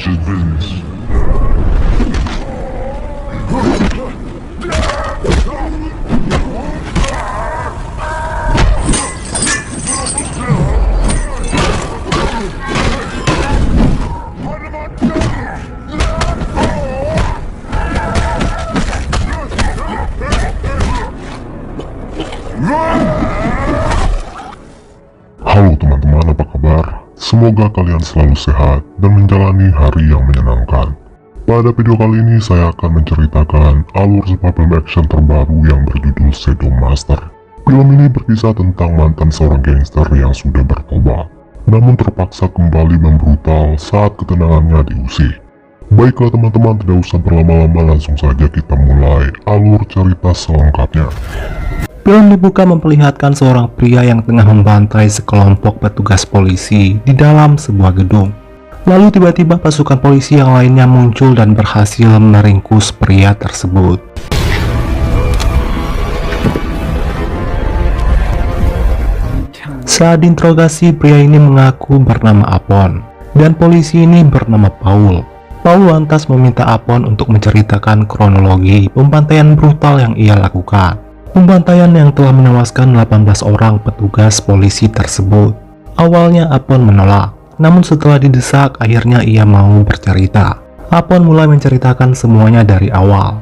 unfinished business. Halo teman-teman, apa kabar? Semoga kalian selalu sehat dan menjalani hari yang menyenangkan. Pada video kali ini saya akan menceritakan alur sebuah film action terbaru yang berjudul Shadow Master. Film ini berkisah tentang mantan seorang gangster yang sudah bertobat, namun terpaksa kembali membrutal saat ketenangannya diusir. Baiklah teman-teman, tidak usah berlama-lama, langsung saja kita mulai alur cerita selengkapnya. Film dibuka memperlihatkan seorang pria yang tengah membantai sekelompok petugas polisi di dalam sebuah gedung. Lalu tiba-tiba pasukan polisi yang lainnya muncul dan berhasil meringkus pria tersebut. Saat diinterogasi, pria ini mengaku bernama Apon dan polisi ini bernama Paul. Paul lantas meminta Apon untuk menceritakan kronologi pembantaian brutal yang ia lakukan. Pembantaian yang telah menewaskan 18 orang petugas polisi tersebut. Awalnya Apon menolak, namun setelah didesak akhirnya ia mau bercerita. Apon mulai menceritakan semuanya dari awal.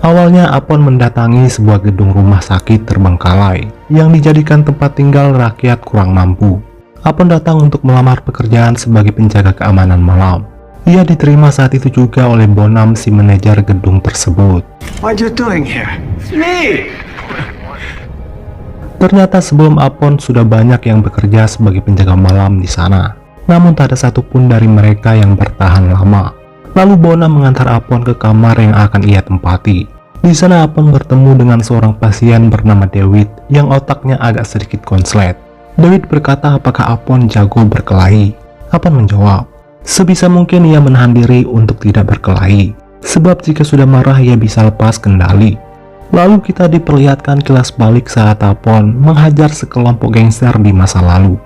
Awalnya Apon mendatangi sebuah gedung rumah sakit terbengkalai yang dijadikan tempat tinggal rakyat kurang mampu. Apon datang untuk melamar pekerjaan sebagai penjaga keamanan malam. Ia diterima saat itu juga oleh Bonham, si manajer gedung tersebut. What you doing here? Me! Ternyata sebelum Apon sudah banyak yang bekerja sebagai penjaga malam di sana. Namun tak ada satupun dari mereka yang bertahan lama. Lalu Bonham mengantar Apon ke kamar yang akan ia tempati. Di sana Apon bertemu dengan seorang pasien bernama Dewitt yang otaknya agak sedikit konslet. Dewitt berkata apakah Apon jago berkelahi. Apon menjawab, sebisa mungkin ia menahan diri untuk tidak berkelahi, sebab jika sudah marah ia bisa lepas kendali. Lalu kita diperlihatkan kilas balik saat Apon menghajar sekelompok gangster di masa lalu.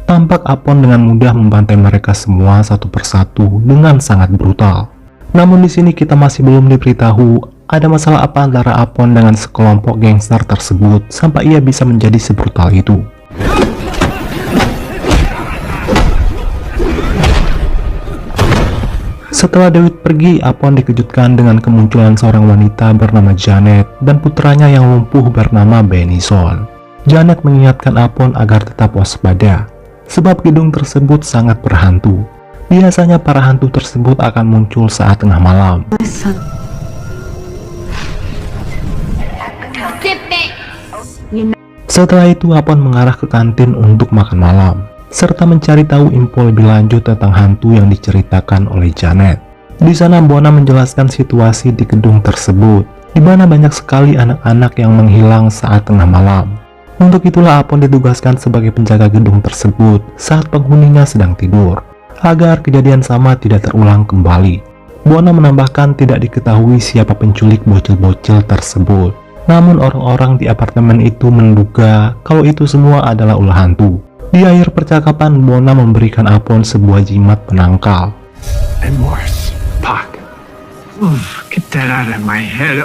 Tampak Apon dengan mudah membantai mereka semua satu persatu dengan sangat brutal. Namun di sini kita masih belum diberitahu ada masalah apa antara Apon dengan sekelompok gangster tersebut sampai ia bisa menjadi sebrutal itu. Setelah Dewitt pergi, Apon dikejutkan dengan kemunculan seorang wanita bernama Janet dan putranya yang lumpuh bernama Benison. Janet mengingatkan Apon agar tetap waspada, sebab gedung tersebut sangat berhantu. Biasanya para hantu tersebut akan muncul saat tengah malam. Setelah itu Apon mengarah ke kantin untuk makan malam, serta mencari tahu info lebih lanjut tentang hantu yang diceritakan oleh Janet. Di sana Bonham menjelaskan situasi di gedung tersebut, di mana banyak sekali anak-anak yang menghilang saat tengah malam. Untuk itulah Apon ditugaskan sebagai penjaga gedung tersebut saat penghuninya sedang tidur, agar kejadian sama tidak terulang kembali. Bonham menambahkan tidak diketahui siapa penculik bocil-bocil tersebut. Namun orang-orang di apartemen itu menduga kalau itu semua adalah ulah hantu. Di akhir percakapan, Bonham memberikan Apon sebuah jimat penangkal. And worse. Fuck. Get that out of my head.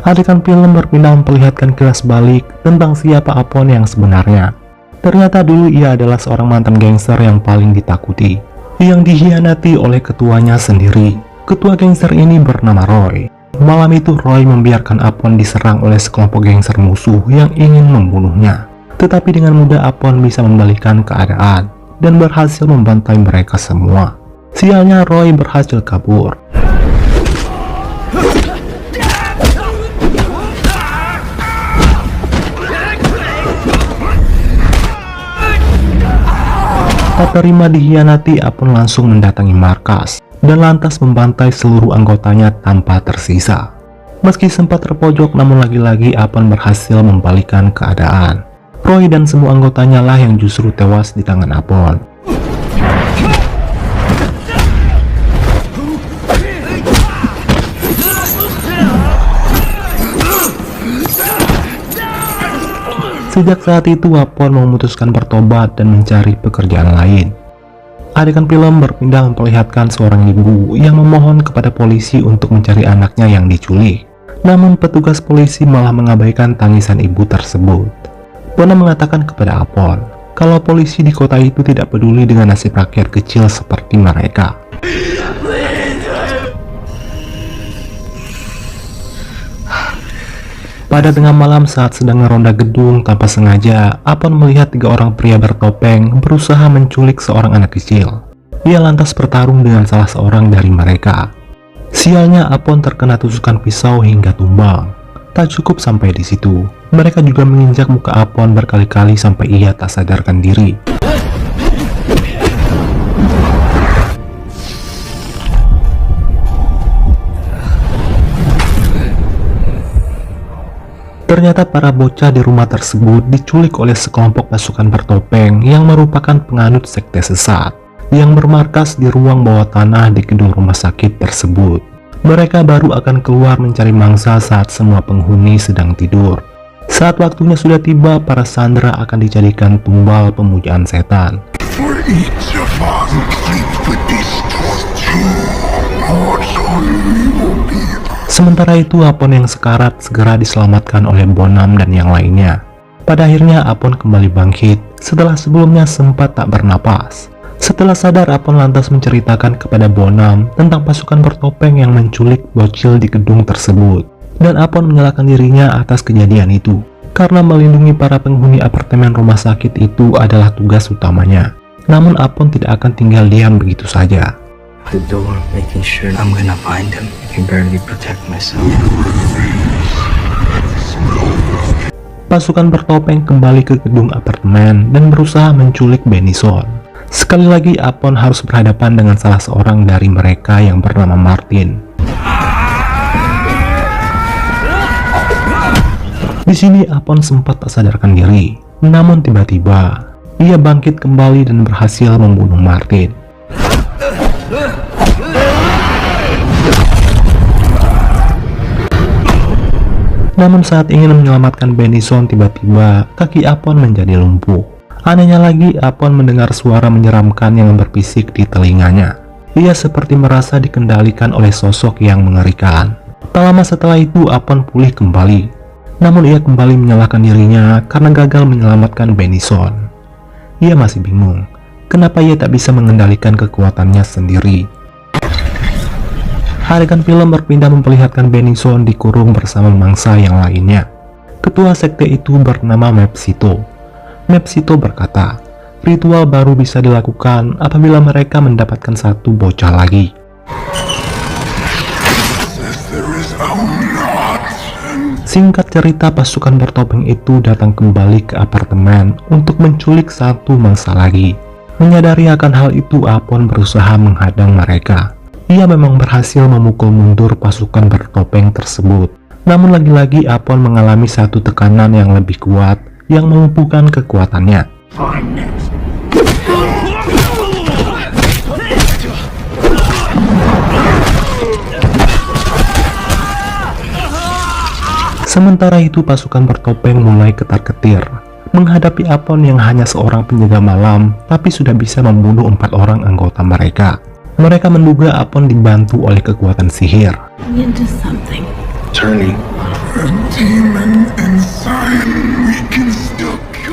Adegan film berpindah memperlihatkan kilas balik tentang siapa Apon yang sebenarnya. Ternyata dulu ia adalah seorang mantan gangster yang paling ditakuti, yang dikhianati oleh ketuanya sendiri. Ketua gangster ini bernama Roy. Malam itu Roy membiarkan Apon diserang oleh sekelompok gangster musuh yang ingin membunuhnya. Tetapi dengan mudah Apon bisa membalikan keadaan dan berhasil membantai mereka semua. Sialnya Roy berhasil kabur. Tak terima dikhianati, Apon langsung mendatangi markas dan lantas membantai seluruh anggotanya tanpa tersisa. Meski sempat terpojok, namun lagi-lagi Apon berhasil membalikan keadaan. Roy dan semua anggotanya lah yang justru tewas di tangan Apon. Sejak saat itu Apon memutuskan bertobat dan mencari pekerjaan lain. Adegan film berpindah memperlihatkan seorang ibu yang memohon kepada polisi untuk mencari anaknya yang diculik. Namun petugas polisi malah mengabaikan tangisan ibu tersebut. Bona mengatakan kepada Apon kalau polisi di kota itu tidak peduli dengan nasib rakyat kecil seperti mereka. Pada tengah malam saat sedang meronda gedung, tanpa sengaja Apon melihat 3 orang pria bertopeng berusaha menculik seorang anak kecil. Ia lantas bertarung dengan salah seorang dari mereka. Sialnya Apon terkena tusukan pisau hingga tumbang. Tak cukup sampai di situ, mereka juga menginjak muka Apon berkali-kali sampai ia tak sadarkan diri. Ternyata para bocah di rumah tersebut diculik oleh sekelompok pasukan bertopeng yang merupakan penganut sekte sesat yang bermarkas di ruang bawah tanah di gedung rumah sakit tersebut. Mereka baru akan keluar mencari mangsa saat semua penghuni sedang tidur. Saat waktunya sudah tiba, para sandera akan dijadikan tumbal pemujaan setan. For each of us with this Sementara itu Apon yang sekarat segera diselamatkan oleh Bonam dan yang lainnya. Pada akhirnya Apon kembali bangkit setelah sebelumnya sempat tak bernapas. Setelah sadar, Apon lantas menceritakan kepada Bonam tentang pasukan bertopeng yang menculik bocil di gedung tersebut. Dan Apon menyalahkan dirinya atas kejadian itu, karena melindungi para penghuni apartemen rumah sakit itu adalah tugas utamanya. Namun Apon tidak akan tinggal diam begitu saja. The door, making sure I'm gonna find him. I can barely protect myself. Pasukan bertopeng kembali ke gedung apartemen dan berusaha menculik Benison. Sekali lagi Apon harus berhadapan dengan salah seorang dari mereka yang bernama Martin. Di sini Apon sempat tak sadarkan diri, namun tiba-tiba ia bangkit kembali dan berhasil membunuh Martin. Namun saat ingin menyelamatkan Benison, tiba-tiba kaki Apon menjadi lumpuh. Anehnya lagi, Apon mendengar suara menyeramkan yang berbisik di telinganya. Ia seperti merasa dikendalikan oleh sosok yang mengerikan. Tak lama setelah itu Apon pulih kembali. Namun ia kembali menyalahkan dirinya karena gagal menyelamatkan Benison. Ia masih bingung, kenapa ia tak bisa mengendalikan kekuatannya sendiri. Adegan film berpindah memperlihatkan Benison dikurung bersama mangsa yang lainnya. Ketua sekte itu bernama Mepsito. Mepsito berkata, ritual baru bisa dilakukan apabila mereka mendapatkan satu bocah lagi. Singkat cerita, pasukan bertopeng itu datang kembali ke apartemen untuk menculik satu mangsa lagi. Menyadari akan hal itu, Apon berusaha menghadang mereka. Ia memang berhasil memukul mundur pasukan bertopeng tersebut. Namun lagi-lagi Apon mengalami satu tekanan yang lebih kuat yang melumpuhkan kekuatannya. Sementara itu pasukan bertopeng mulai ketar-ketir menghadapi Apon yang hanya seorang penjaga malam tapi sudah bisa membunuh 4 orang anggota mereka. Mereka menduga Apon dibantu oleh kekuatan sihir.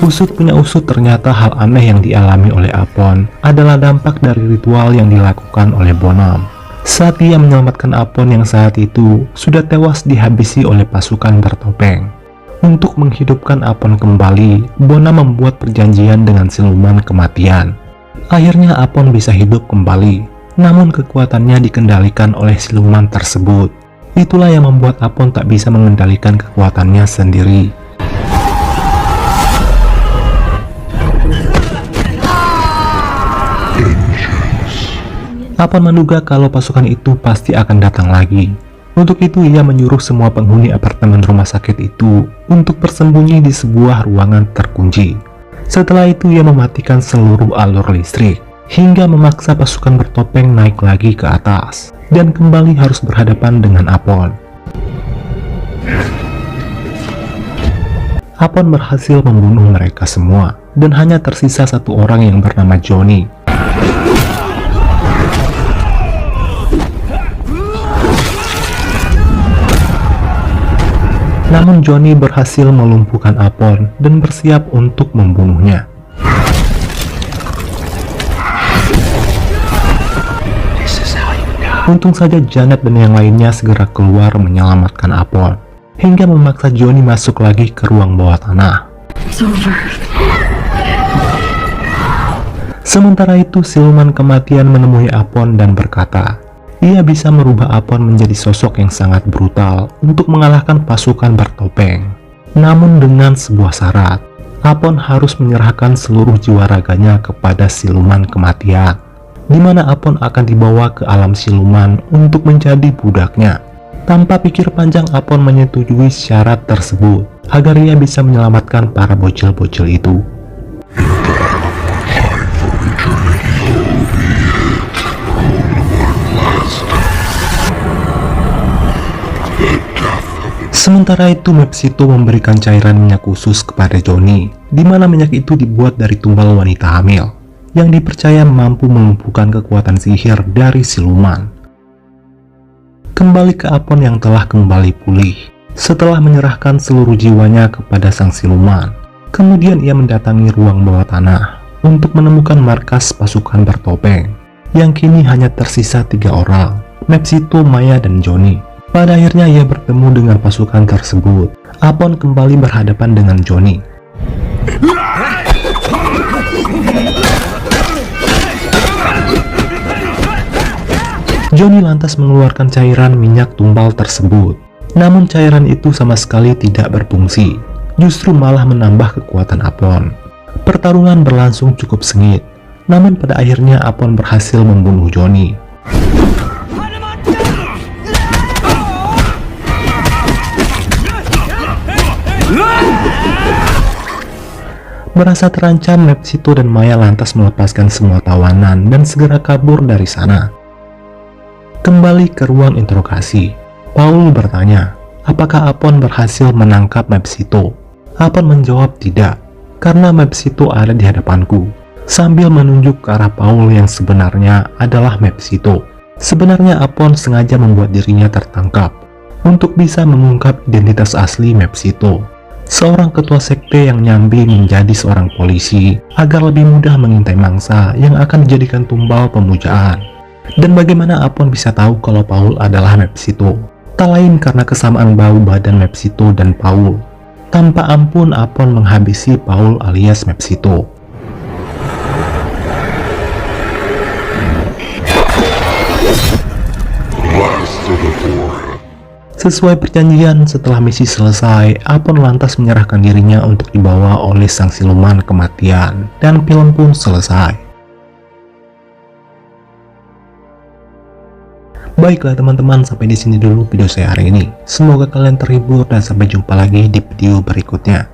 Usut punya usut, ternyata hal aneh yang dialami oleh Apon adalah dampak dari ritual yang dilakukan oleh Bonam. Saat ia menyelamatkan Apon yang saat itu sudah tewas dihabisi oleh pasukan bertopeng. Untuk menghidupkan Apon kembali, Bonam membuat perjanjian dengan siluman kematian. Akhirnya Apon bisa hidup kembali. Namun kekuatannya dikendalikan oleh siluman tersebut. Itulah yang membuat Apon tak bisa mengendalikan kekuatannya sendiri. Apon menduga kalau pasukan itu pasti akan datang lagi. Untuk itu ia menyuruh semua penghuni apartemen rumah sakit itu untuk bersembunyi di sebuah ruangan terkunci. Setelah itu ia mematikan seluruh alur listrik, hingga memaksa pasukan bertopeng naik lagi ke atas dan kembali harus berhadapan dengan Apon. Apon berhasil membunuh mereka semua, dan hanya tersisa satu orang yang bernama Johnny. Namun Johnny berhasil melumpuhkan Apon dan bersiap untuk membunuhnya. Untung saja Janet dan yang lainnya segera keluar menyelamatkan Apon, hingga memaksa Johnny masuk lagi ke ruang bawah tanah. Sementara itu, siluman kematian menemui Apon dan berkata, ia bisa merubah Apon menjadi sosok yang sangat brutal untuk mengalahkan pasukan bertopeng. Namun dengan sebuah syarat, Apon harus menyerahkan seluruh jiwa raganya kepada siluman kematian, di mana Apon akan dibawa ke alam siluman untuk menjadi budaknya. Tanpa pikir panjang, Apon menyetujui syarat tersebut agar ia bisa menyelamatkan para bocil-bocil itu. Sementara itu, Mepsito memberikan cairan minyak khusus kepada Johnny, di mana minyak itu dibuat dari tumbal wanita hamil, yang dipercaya mampu melumpuhkan kekuatan sihir dari siluman. Kembali ke Apon yang telah kembali pulih, setelah menyerahkan seluruh jiwanya kepada sang siluman. Kemudian ia mendatangi ruang bawah tanah untuk menemukan markas pasukan bertopeng, yang kini hanya tersisa 3 orang, Mepsito, Maya, dan Johnny. Pada akhirnya ia bertemu dengan pasukan tersebut. Apon kembali berhadapan dengan Johnny. Johnny lantas mengeluarkan cairan minyak tumbal tersebut. Namun cairan itu sama sekali tidak berfungsi, justru malah menambah kekuatan Apon. Pertarungan berlangsung cukup sengit, namun pada akhirnya Apon berhasil membunuh Johnny. Merasa terancam, Mepsito dan Maya lantas melepaskan semua tawanan dan segera kabur dari sana. Kembali ke ruang interogasi, Paul bertanya, apakah Apon berhasil menangkap Mepsito? Apon menjawab tidak, karena Mepsito ada di hadapanku, sambil menunjuk ke arah Paul yang sebenarnya adalah Mepsito. Sebenarnya Apon sengaja membuat dirinya tertangkap untuk bisa mengungkap identitas asli Mepsito, seorang ketua sekte yang nyambi menjadi seorang polisi agar lebih mudah mengintai mangsa yang akan dijadikan tumbal pemujaan. Dan bagaimana Apon bisa tahu kalau Paul adalah Mepsito? Tak lain karena kesamaan bau badan Mepsito dan Paul. Tanpa ampun Apon menghabisi Paul alias Mepsito. Sesuai perjanjian, setelah misi selesai, Apon lantas menyerahkan dirinya untuk dibawa oleh sang siluman kematian, dan film pun selesai. Baiklah teman-teman, sampai di sini dulu video saya hari ini. Semoga kalian terhibur dan sampai jumpa lagi di video berikutnya.